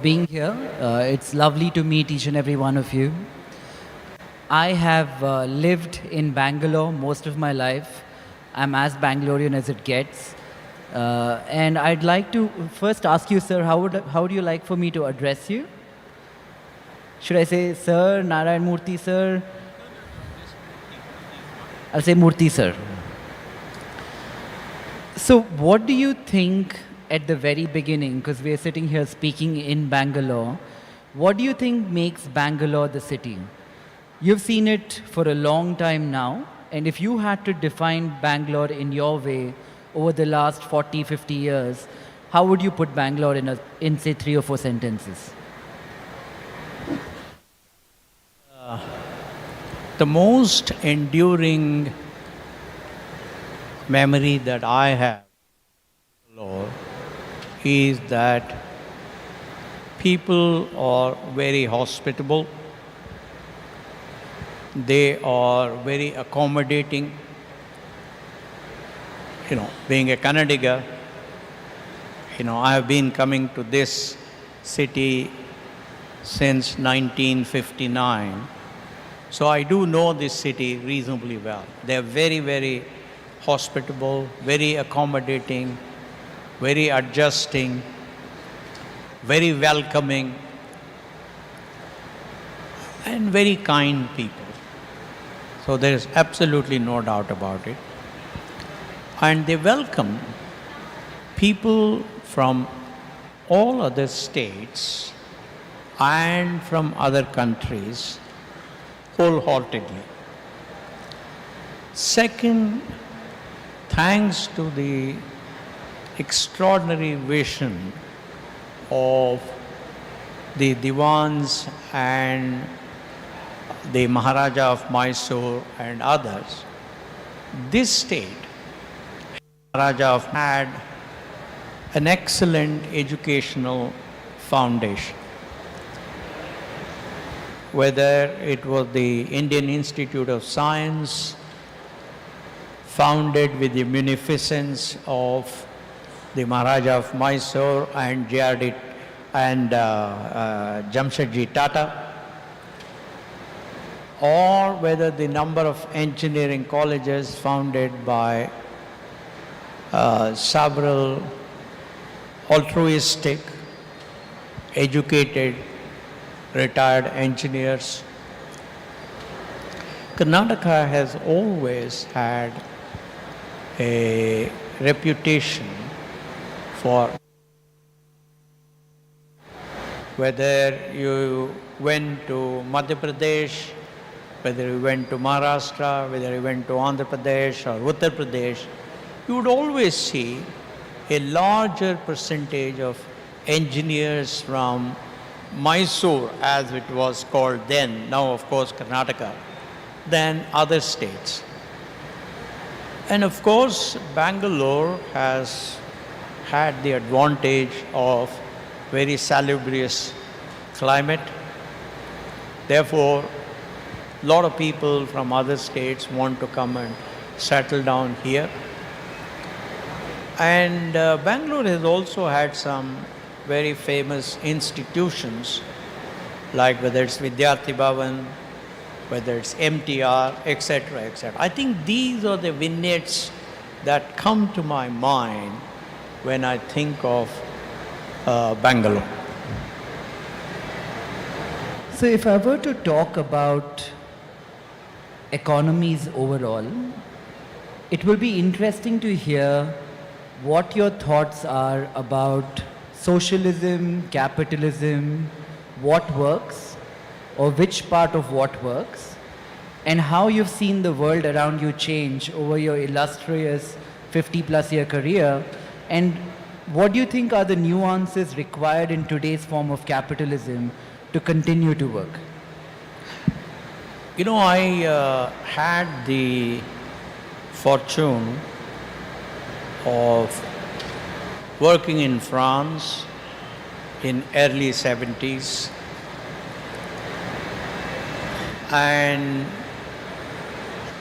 being here. It's lovely to meet each and every one of you. I have lived in Bangalore most of my life. I'm as Bangalorean as it gets. And I'd like to first ask you, sir, how would you like for me to address you? Should I say, sir, Narayana Murthy, sir? I'll say Murthy, sir. So what do you think at the very beginning, because we are sitting here speaking in Bangalore, what do you think makes Bangalore the city? You've seen it for a long time now, and if you had to define Bangalore in your way over the last 40, 50 years, how would you put Bangalore in say 3 or 4 sentences? The most enduring memory that I have, Lord, is that people are very hospitable. They are very accommodating. Being a Kannadiga, I have been coming to this city since 1959. So I do know this city reasonably well. They are very, very hospitable, very accommodating, very adjusting, very welcoming, and very kind people. So there is absolutely no doubt about it. And they welcome people from all other states and from other countries wholeheartedly. Second, thanks to the extraordinary vision of the Diwans and the Maharaja of Mysore and others, this state, Maharaja had an excellent educational foundation. Whether it was the Indian Institute of Science, founded with the munificence of the Maharaja of Mysore and J.R.D. and Jamshedji Tata, or whether the number of engineering colleges founded by several altruistic, educated, retired engineers. Karnataka has always had a reputation for, whether you went to Madhya Pradesh, whether you went to Maharashtra, whether you went to Andhra Pradesh or Uttar Pradesh, you would always see a larger percentage of engineers from Mysore, as it was called then, now of course Karnataka, than other states. And of course, Bangalore has had the advantage of very salubrious climate. Therefore, a lot of people from other states want to come and settle down here. And Bangalore has also had some very famous institutions, like whether it's Vidyarthi Bhavan, whether it's MTR, etc., etc. I think these are the vignettes that come to my mind when I think of Bangalore. So if I were to talk about economies overall, it will be interesting to hear what your thoughts are about socialism, capitalism, what works, or which part of what works, and how you've seen the world around you change over your illustrious 50-plus year career, and what do you think are the nuances required in today's form of capitalism to continue to work? I had the fortune of working in France in early 70s, and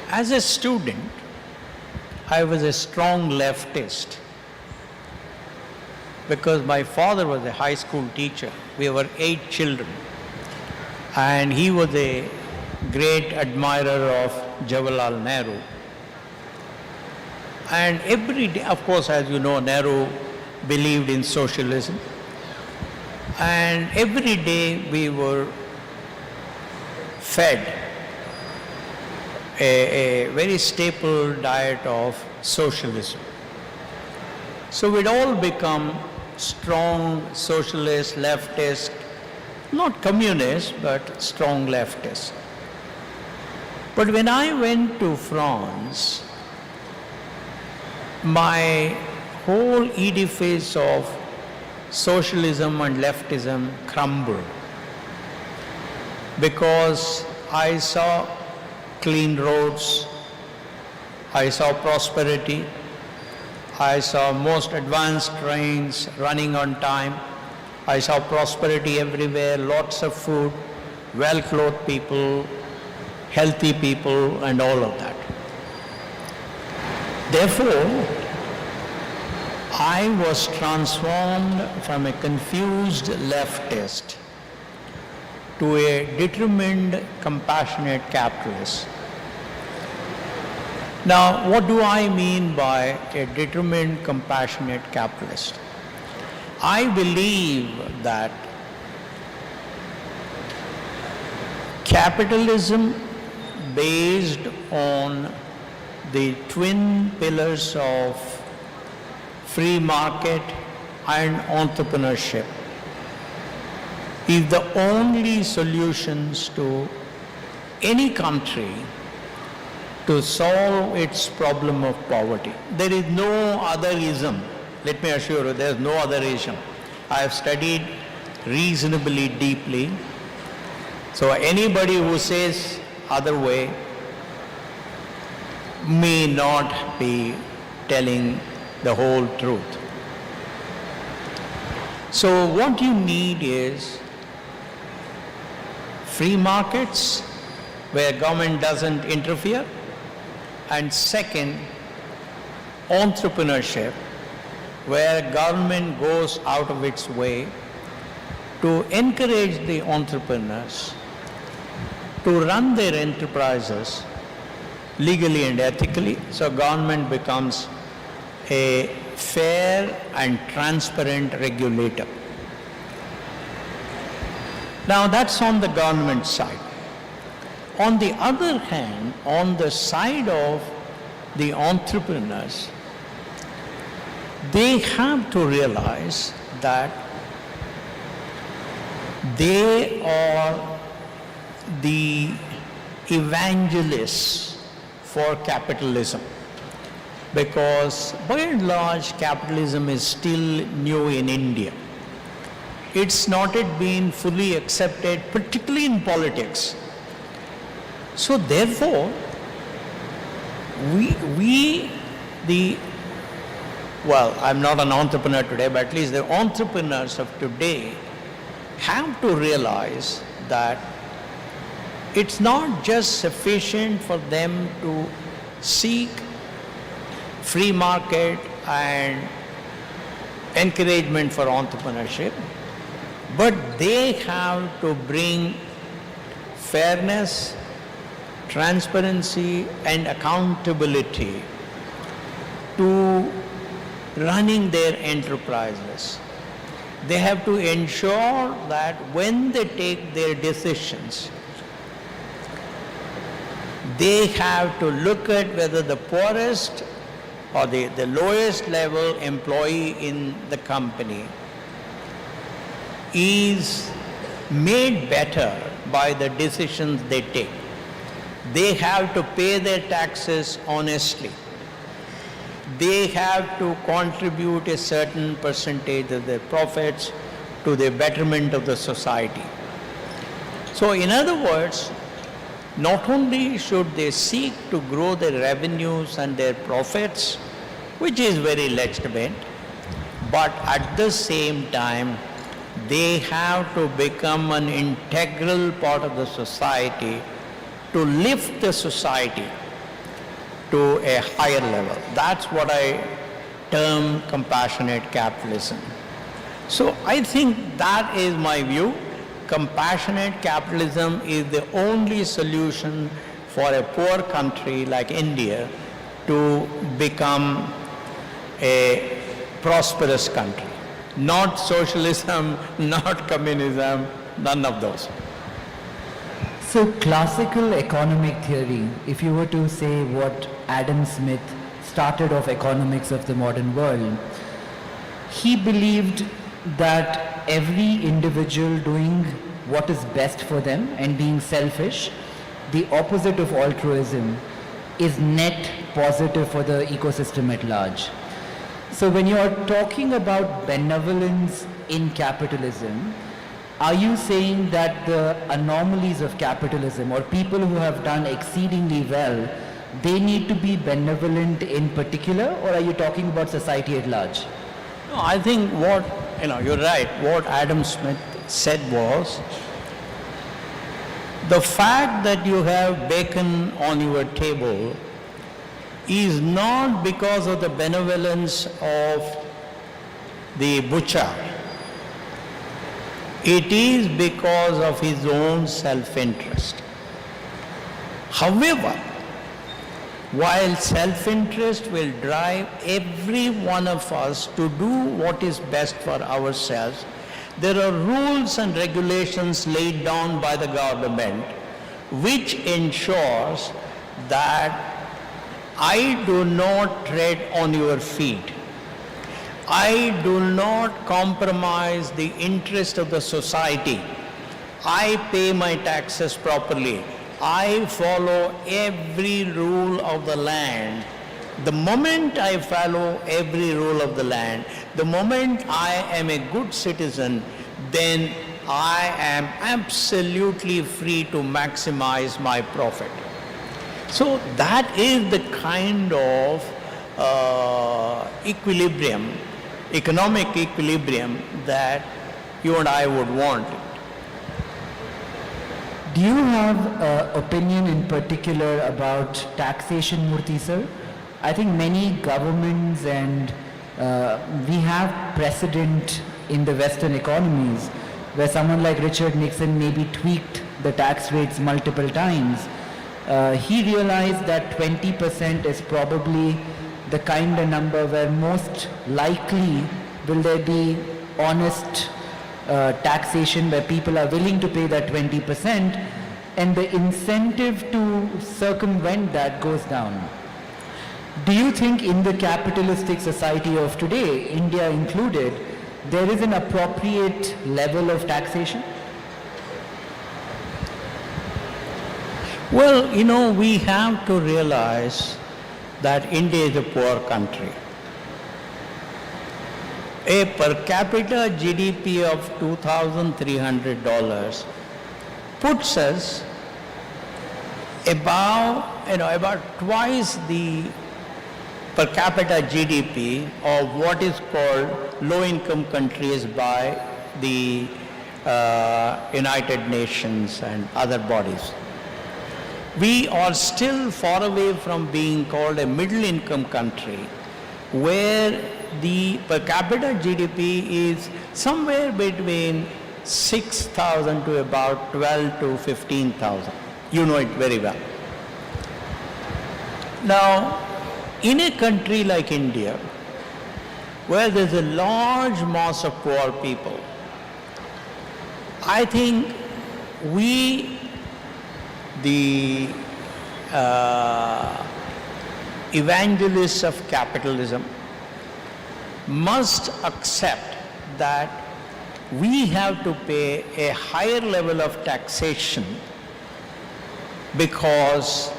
as a student, I was a strong leftist. because my father was a high school teacher. We were 8 children. And he was a great admirer of Jawaharlal Nehru. And every day, of course, as you know, Nehru believed in socialism. And every day we were fed a very staple diet of socialism. So we'd all become strong socialist, leftist, not communist, but strong leftist. But when I went to France, my whole edifice of socialism and leftism crumbled, because I saw clean roads, I saw prosperity, I saw most advanced trains running on time, I saw prosperity everywhere, lots of food, well-clothed people, healthy people, and all of that. Therefore, I was transformed from a confused leftist to a determined, compassionate capitalist. Now, what do I mean by a determined, compassionate capitalist? I believe that capitalism based on the twin pillars of free market and entrepreneurship is the only solutions to any country to solve its problem of poverty. There is no other ism. Let me assure you, there is no other ism. I have studied reasonably deeply. So anybody who says other way may not be telling the whole truth. So what you need is free markets where government doesn't interfere, and second, entrepreneurship where government goes out of its way to encourage the entrepreneurs to run their enterprises legally and ethically, so government becomes a fair and transparent regulator. Now that's on the government side. On the other hand, on the side of the entrepreneurs, they have to realize that they are the evangelists for capitalism, because by and large capitalism is still new in India. It's not yet been fully accepted, particularly in politics. So therefore, I'm not an entrepreneur today, but at least the entrepreneurs of today have to realize that it's not just sufficient for them to seek free market and encouragement for entrepreneurship, but they have to bring fairness, transparency, and accountability to running their enterprises. They have to ensure that when they take their decisions, they have to look at whether the poorest or the lowest level employee in the company is made better by the decisions they take. They have to pay their taxes honestly. They have to contribute a certain percentage of their profits to the betterment of the society. So in other words, not only should they seek to grow their revenues and their profits, which is very legitimate, but at the same time, they have to become an integral part of the society to lift the society to a higher level. That's what I term compassionate capitalism. So I think that is my view. Compassionate capitalism is the only solution for a poor country like India to become a prosperous country. Not socialism, not communism, none of those. So classical economic theory, if you were to say what Adam Smith started off economics of the modern world, he believed that every individual doing what is best for them and being selfish, the opposite of altruism, is net positive for the ecosystem at large. So when you are talking about benevolence in capitalism, are you saying that the anomalies of capitalism or people who have done exceedingly well, they need to be benevolent in particular, or are you talking about society at large? No, I think you're right. What Adam Smith said was, the fact that you have bacon on your table is not because of the benevolence of the butcher. It is because of his own self-interest. However, while self-interest will drive every one of us to do what is best for ourselves, there are rules and regulations laid down by the government which ensures that I do not tread on your feet. I do not compromise the interest of the society. I pay my taxes properly. I follow every rule of the land. The moment I follow every rule of the land, the moment I am a good citizen, then I am absolutely free to maximize my profit. So that is the kind of equilibrium, economic equilibrium that you and I would want. Do you have an opinion in particular about taxation, Murthy sir? I think many governments and we have precedent in the Western economies where someone like Richard Nixon maybe tweaked the tax rates multiple times. He realized that 20% is probably the kind of number where most likely will there be honest taxation where people are willing to pay that 20% and the incentive to circumvent that goes down. Do you think in the capitalistic society of today, India included, there is an appropriate level of taxation? Well, we have to realize that India is a poor country. A per capita GDP of $2,300 puts us about twice the per capita GDP of what is called low-income countries by the United Nations and other bodies. We are still far away from being called a middle-income country, where the per capita GDP is somewhere between 6,000 to about 12 to 15,000. You know it very well. Now, in a country like India, where there's a large mass of poor people, I think we, the evangelists of capitalism, must accept that we have to pay a higher level of taxation because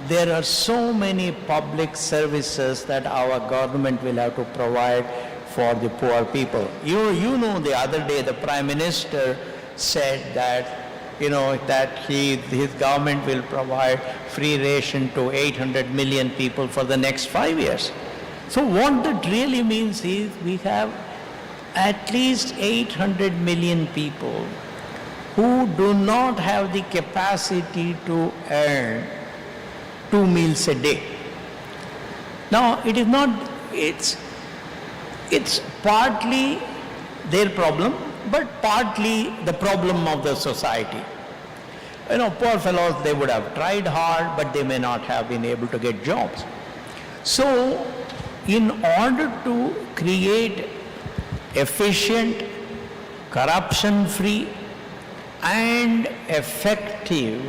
there are so many public services that our government will have to provide for the poor people. You know, the other day the Prime Minister said that his government will provide free ration to 800 million people for the next 5 years. So what that really means is we have at least 800 million people who do not have the capacity to earn 2 meals a day. Now, it's partly their problem, but partly the problem of the society. Poor fellows, they would have tried hard, but they may not have been able to get jobs. So, in order to create efficient, corruption-free, and effective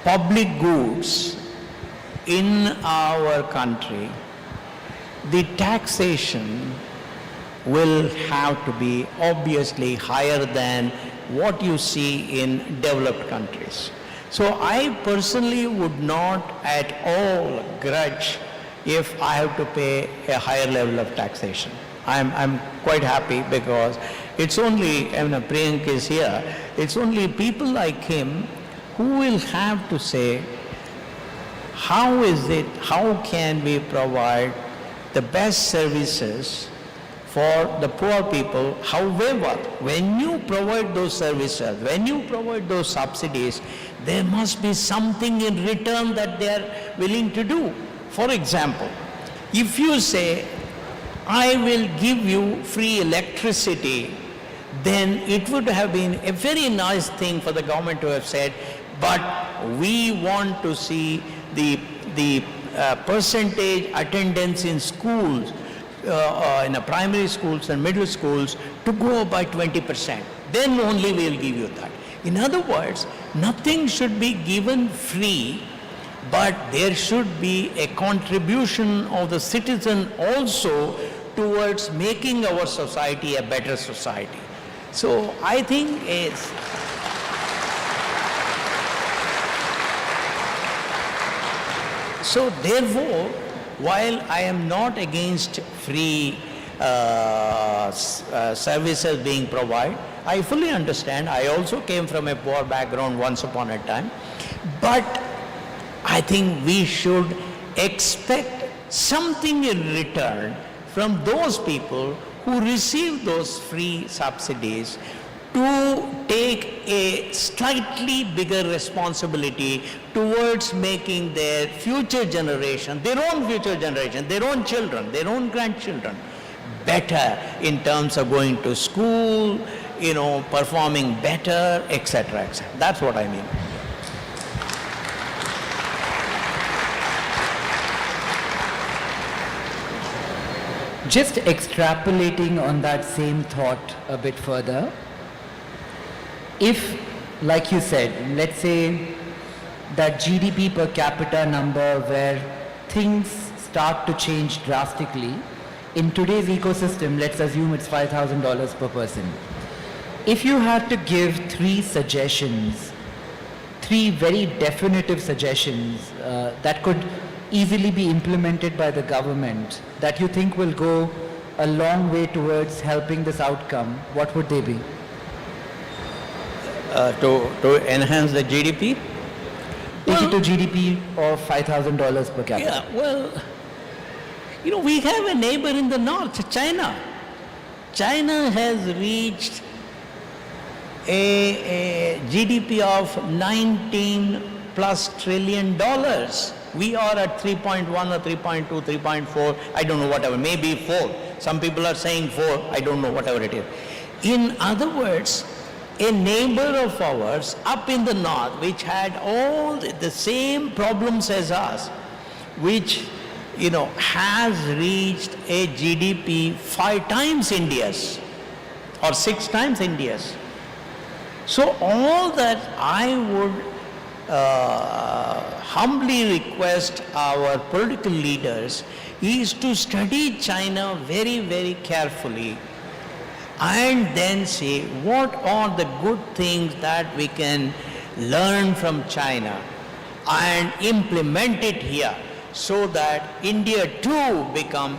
public goods in our country, the taxation will have to be obviously higher than what you see in developed countries. So I personally would not at all grudge if I have to pay a higher level of taxation. I'm quite happy because it's only, Priyank is here, it's only people like him who will have to say, how can we provide the best services for the poor people? However, when you provide those services, when you provide those subsidies, there must be something in return that they are willing to do. For example, if you say, I will give you free electricity, then it would have been a very nice thing for the government to have said, but we want to see the percentage attendance in schools, in the primary schools and middle schools, to go up by 20%. Then only we will give you that. In other words, nothing should be given free, but there should be a contribution of the citizen also towards making our society a better society. So I think it's so therefore, while I am not against free services being provided, I fully understand. I also came from a poor background once upon a time, but I think we should expect something in return from those people who receive those free subsidies to take a slightly bigger responsibility towards making their future generation, their own future generation, their own children, their own grandchildren, better in terms of going to school, performing better, etc., etc. That's what I mean. Just extrapolating on that same thought a bit further, if, like you said, let's say that GDP per capita number where things start to change drastically, in today's ecosystem, let's assume it's $5,000 per person. If you had to give three suggestions, three very definitive suggestions that could easily be implemented by the government that you think will go a long way towards helping this outcome, what would they be? To enhance the GDP? Take it to GDP of $5,000 per capita. Yeah, well, we have a neighbor in the north, China. China has reached a GDP of 19 plus trillion dollars. We are at 3.1 or 3.2, 3.4, I don't know, whatever, maybe 4. Some people are saying 4, I don't know, whatever it is. In other words, a neighbor of ours up in the north, which had all the same problems as us, which, has reached a GDP 5 times India's or 6 times India's. So all that I would humbly request our political leaders is to study China very, very carefully and then see what are the good things that we can learn from China and implement it here so that India too becomes,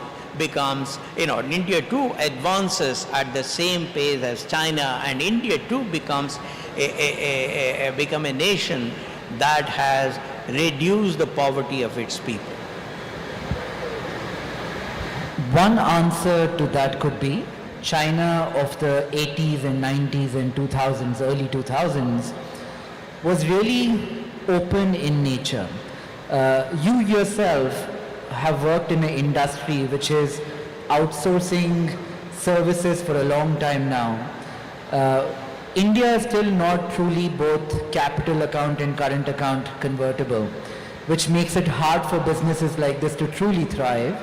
India too advances at the same pace as China, and India too becomes become a nation that has reduced the poverty of its people. One answer to that could be China of the 80s and 90s and 2000s, early 2000s, was really open in nature. You yourself have worked in an industry which is outsourcing services for a long time now. India is still not truly both capital account and current account convertible, which makes it hard for businesses like this to truly thrive.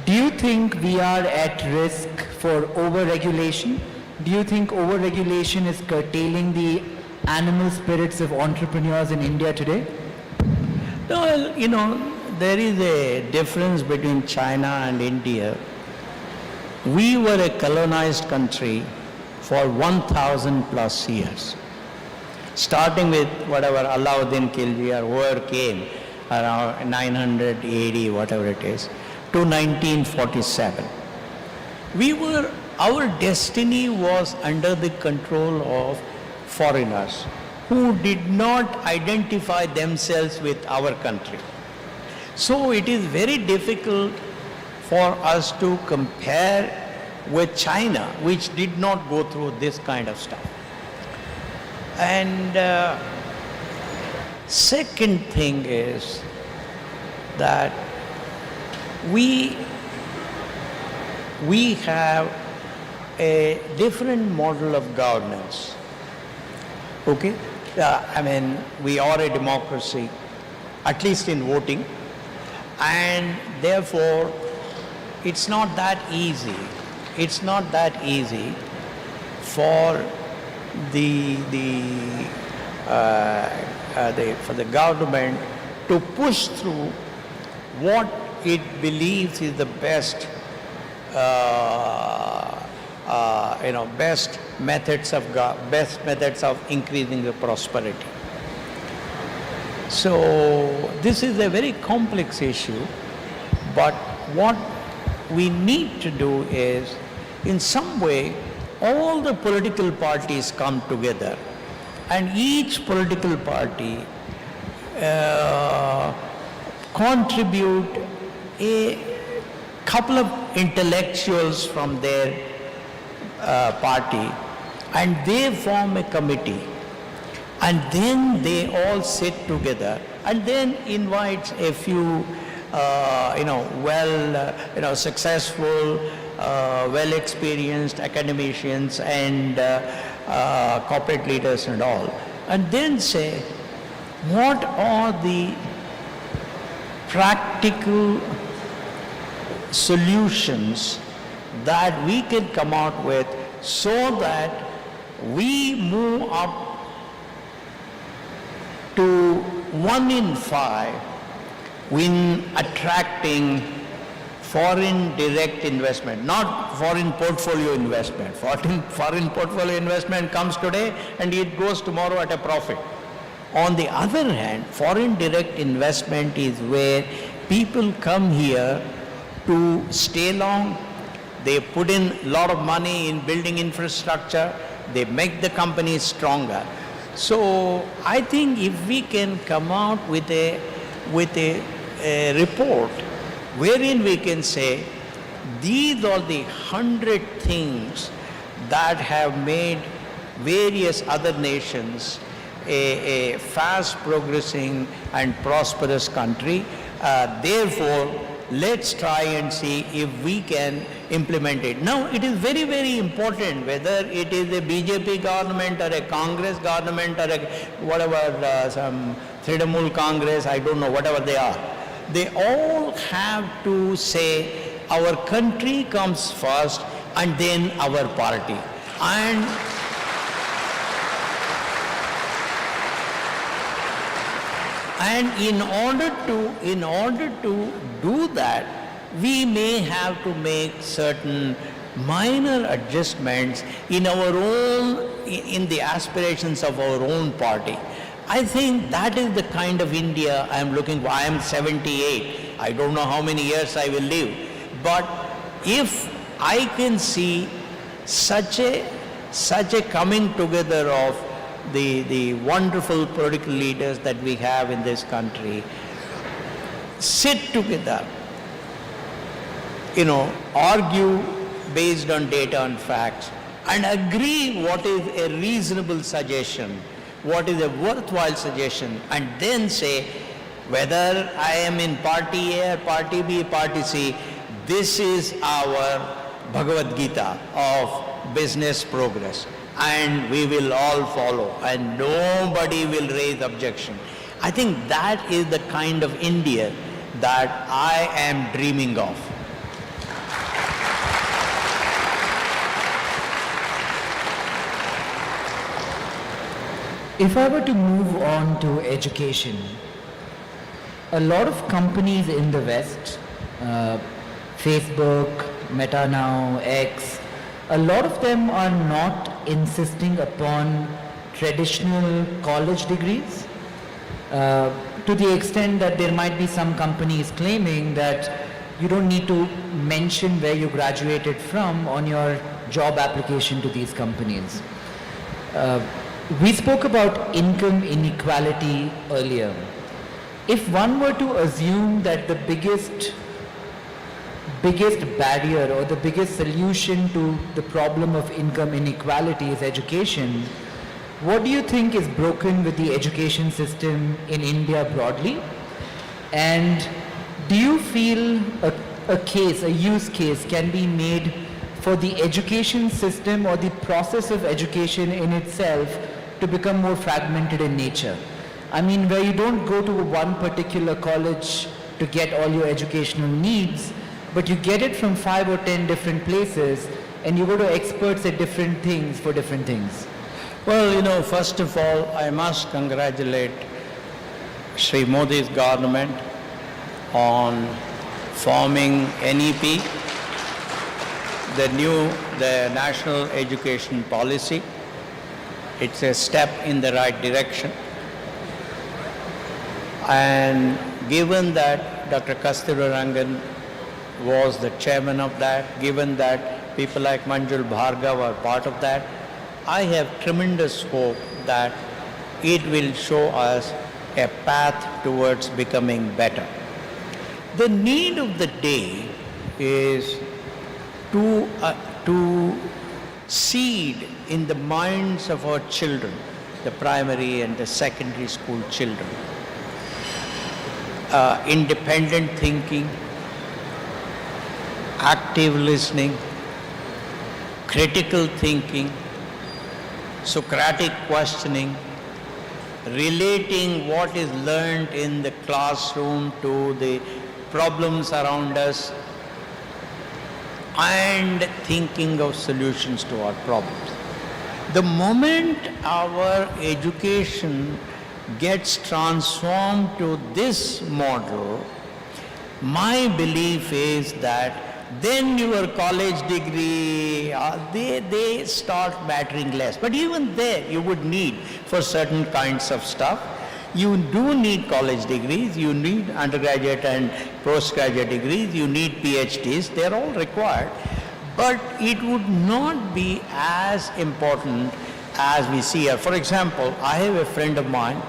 Do you think we are at risk for over-regulation? Do you think over-regulation is curtailing the animal spirits of entrepreneurs in India today? No, there is a difference between China and India. We were a colonized country for 1,000 plus years, starting with whatever Alauddin Khilji or whoever came around 980, whatever it is, to 1947. Our destiny was under the control of foreigners who did not identify themselves with our country. So it is very difficult for us to compare with China, which did not go through this kind of stuff. And second thing is that we have a different model of governance. Okay? We are a democracy, at least in voting, and therefore it's not that easy. It's not that easy for the government to push through what it believes is the best best methods of increasing the prosperity. So this is a very complex issue, but what we need to do is, in some way, all the political parties come together, and each political party contribute a couple of intellectuals from their party, and they form a committee, and then they all sit together and then invite a few successful, well-experienced academicians and corporate leaders and all, and then say, what are the practical solutions that we can come out with so that we move up to 1 in 5 in attracting foreign direct investment, not foreign portfolio investment. Foreign portfolio investment comes today and it goes tomorrow at a profit. On the other hand, foreign direct investment is where people come here to stay long, they put in a lot of money in building infrastructure, they make the company stronger. So I think if we can come out with a report wherein we can say, these are the 100 things that have made various other nations a fast progressing and prosperous country. Therefore, let's try and see if we can implement it. Now, it is very, very important whether it is a BJP government or a Congress government or a whatever, some Trinamool Congress, I don't know, whatever they are. They all have to say, our country comes first and then our party. And in order to do that, we may have to make certain minor adjustments in the aspirations of our own party. I think that is the kind of India I am looking for. I am 78. I don't know how many years I will live. But if I can see such a coming together of the wonderful political leaders that we have in this country, sit together, argue based on data and facts, and agree what is a reasonable suggestion, what is a worthwhile suggestion, and then say, whether I am in party A, party B, party C, this is our Bhagavad Gita of business progress, and we will all follow, and nobody will raise objection. I think that is the kind of India that I am dreaming of. If I were to move on to education, a lot of companies in the West, Facebook, Meta now, X, a lot of them are not insisting upon traditional college degrees, to the extent that there might be some companies claiming that you don't need to mention where you graduated from on your job application to these companies. We spoke about income inequality earlier. If one were to assume that the biggest barrier or the biggest solution to the problem of income inequality is education, what do you think is broken with the education system in India broadly? And do you feel a use case can be made for the education system or the process of education in itself to become more fragmented in nature? I mean, where you don't go to one particular college to get all your educational needs, but you get it from 5 or 10 different places, and you go to experts at different things for different things. Well, first of all, I must congratulate Sri Modi's government on forming NEP, the National Education Policy. It's a step in the right direction. And given that Dr. Kasturirangan was the chairman of that, given that people like Manjul Bhargava are part of that, I have tremendous hope that it will show us a path towards becoming better. The need of the day is to seed in the minds of our children, the primary and the secondary school children, independent thinking, active listening, critical thinking, Socratic questioning, relating what is learned in the classroom to the problems around us, and thinking of solutions to our problems. The moment our education gets transformed to this model, my belief is that then your college degree, they start mattering less. But even there, you would need for certain kinds of stuff. You do need college degrees, you need undergraduate and postgraduate degrees, you need PhDs, they're all required. But it would not be as important as we see here. For example, I have a friend of mine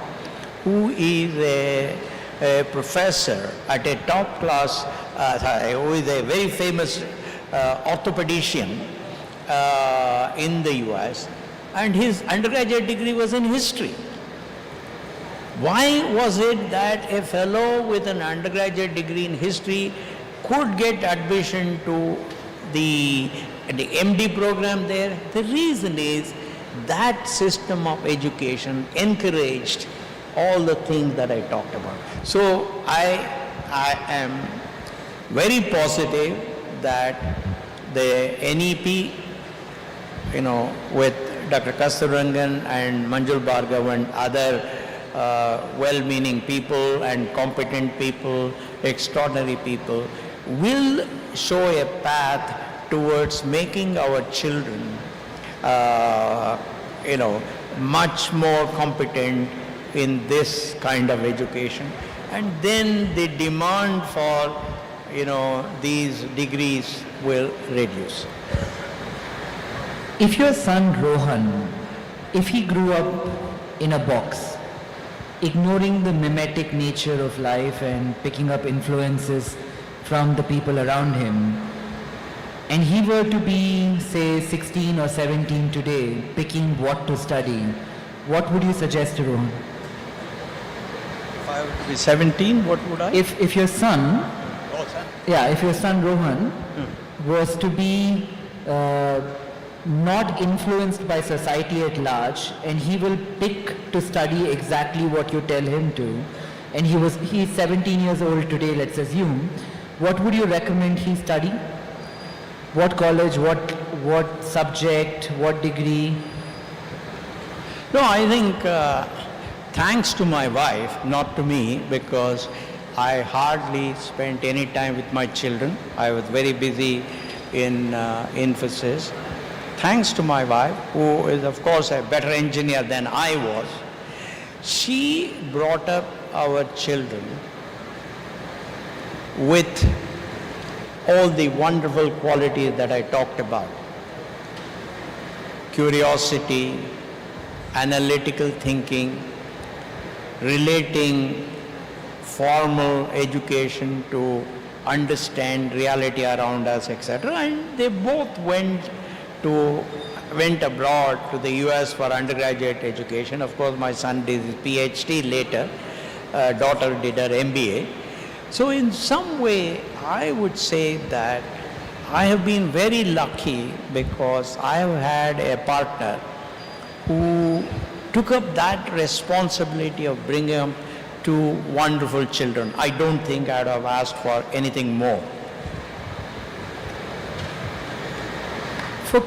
who is a professor at a top class, who is a very famous orthopedician in the US, and his undergraduate degree was in history. Why was it that a fellow with an undergraduate degree in history could get admission to the MD program there? The reason is that system of education encouraged all the things that I talked about. So I am very positive that the NEP, with Dr. Kasturirangan and Manjul Bhargava and other well-meaning people and competent people, extraordinary people, will show a path towards making our children, much more competent in this kind of education. And then the demand for, these degrees will reduce. If your son Rohan, if he grew up in a box, ignoring the mimetic nature of life and picking up influences from the people around him, and he were to be, say, 16 or 17 today, picking what to study, what would you suggest to Rohan? If I were to be 17, what would I? If your son, Oh, son. yeah, if your son Rohan was to be not influenced by society at large, and he will pick to study exactly what you tell him to, and he's 17 years old today, let's assume, what would you recommend he study? What college, what subject, what degree? No, I think thanks to my wife, not to me, because I hardly spent any time with my children. I was very busy in Infosys. Thanks to my wife, who is of course a better engineer than I was, she brought up our children with all the wonderful qualities that I talked about. Curiosity, analytical thinking, relating formal education to understand reality around us, etc. And they both went abroad to the US for undergraduate education. Of course, my son did his PhD later, daughter did her MBA. So in some way, I would say that I have been very lucky because I have had a partner who took up that responsibility of bringing up two wonderful children. I don't think I would have asked for anything more. For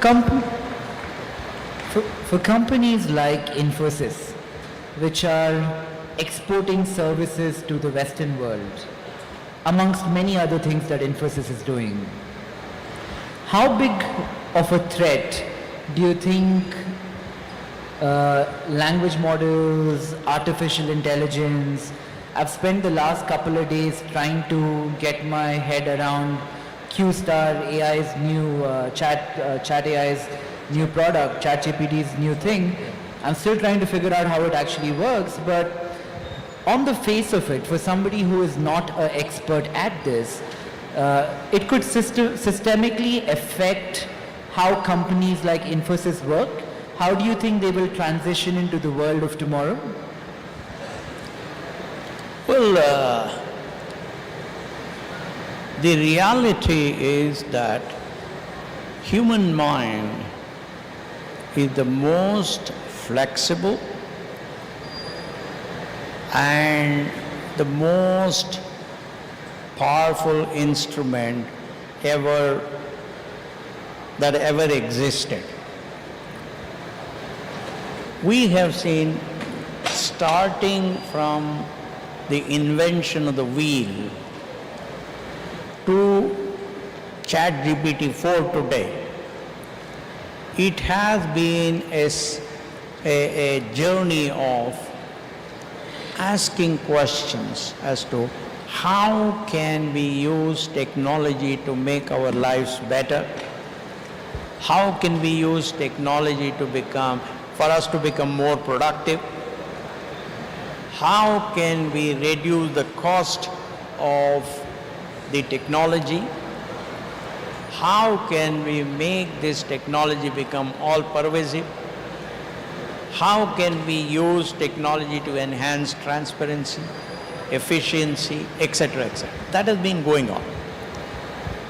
companies like Infosys, which are exporting services to the Western world, amongst many other things that Infosys is doing, how big of a threat do you think language models, artificial intelligence? I've spent the last couple of days trying to get my head around Q-Star AI's new chat AI's new product, ChatGPT's new thing. I'm still trying to figure out how it actually works, but on the face of it, for somebody who is not an expert at this, it could systemically affect how companies like Infosys work. How do you think they will transition into the world of tomorrow? Well, the reality is that human mind is the most flexible and the most powerful instrument that ever existed. We have seen, starting from the invention of the wheel to ChatGPT 4 today, it has been a journey of asking questions as to how can we use technology to make our lives better? How can we use technology for us to become more productive? How can we reduce the cost of the technology? How can we make this technology become all-pervasive? How can we use technology to enhance transparency, efficiency, etc., etc.? That has been going on.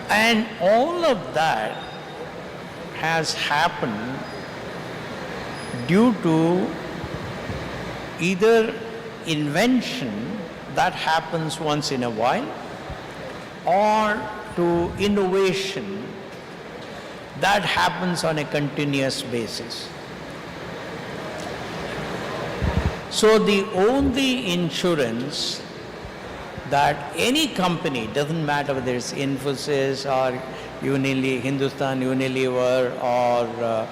And all of that has happened due to either invention that happens once in a while or to innovation that happens on a continuous basis. So the only insurance that any company, doesn't matter whether it's Infosys or Hindustan Unilever or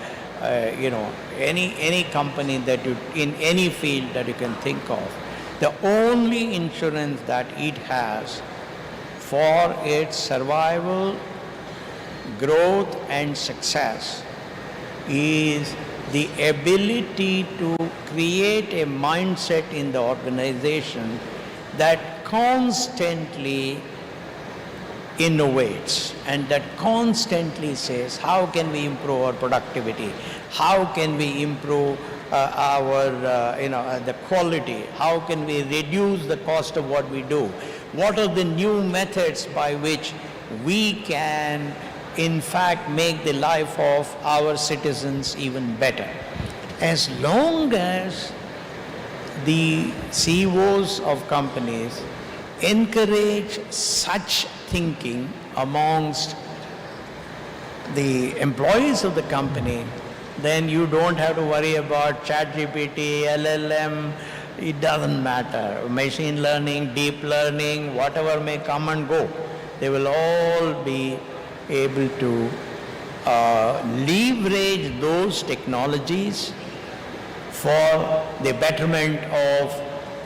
any company that you, in any field that you can think of, the only insurance that it has for its survival, growth and success is the ability to create a mindset in the organization that constantly innovates and that constantly says, how can we improve our productivity? How can we improve the quality? How can we reduce the cost of what we do? What are the new methods by which we can in fact make the life of our citizens even better. As long as the CEOs of companies encourage such thinking amongst the employees of the company, then you don't have to worry about ChatGPT, LLM, it doesn't matter. Machine learning, deep learning, whatever may come and go, they will all be able to leverage those technologies for the betterment of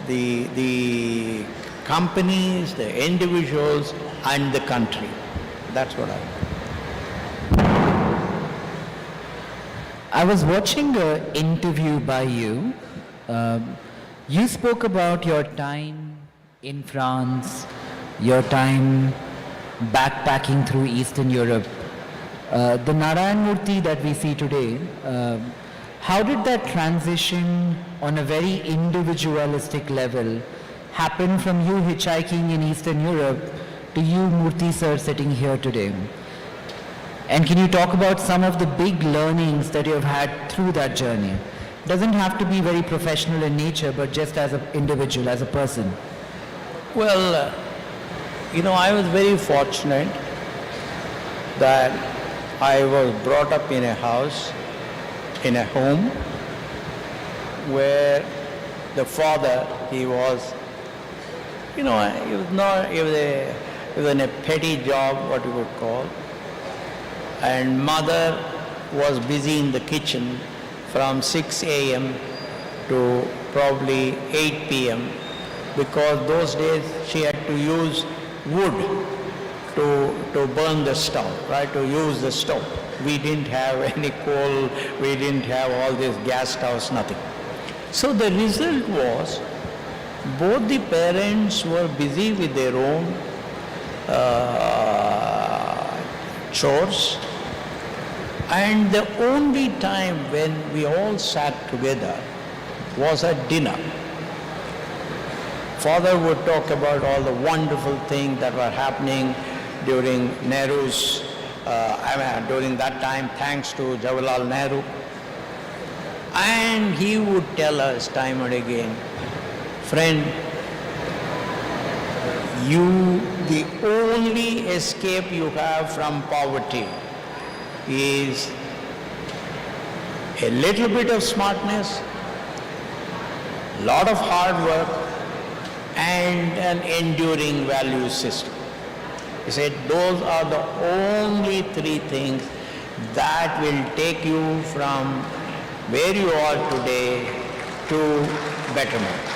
the companies, the individuals, and the country. That's what I was watching an interview by you. You spoke about your time in France, your time backpacking through Eastern Europe. The Narayana Murthy that we see today, how did that transition on a very individualistic level happen from you hitchhiking in Eastern Europe to you, Murthy sir, sitting here today? And can you talk about some of the big learnings that you have had through that journey? Doesn't have to be very professional in nature, but just as an individual, as a person. Well, I was very fortunate that I was brought up in a house, in a home, where the father, he was in a petty job, what you would call, and mother was busy in the kitchen from 6 a.m. to probably 8 p.m. because those days she had to use wood to burn the stove, right, to use the stove. We didn't have any coal, we didn't have all these gas stoves, nothing. So the result was both the parents were busy with their own chores, and the only time when we all sat together was at dinner. Father would talk about all the wonderful things that were happening during Nehru's, during that time, thanks to Jawaharlal Nehru. And he would tell us time and again, friend, the only escape you have from poverty is a little bit of smartness, lot of hard work, and an enduring value system. He said those are the only three things that will take you from where you are today to betterment.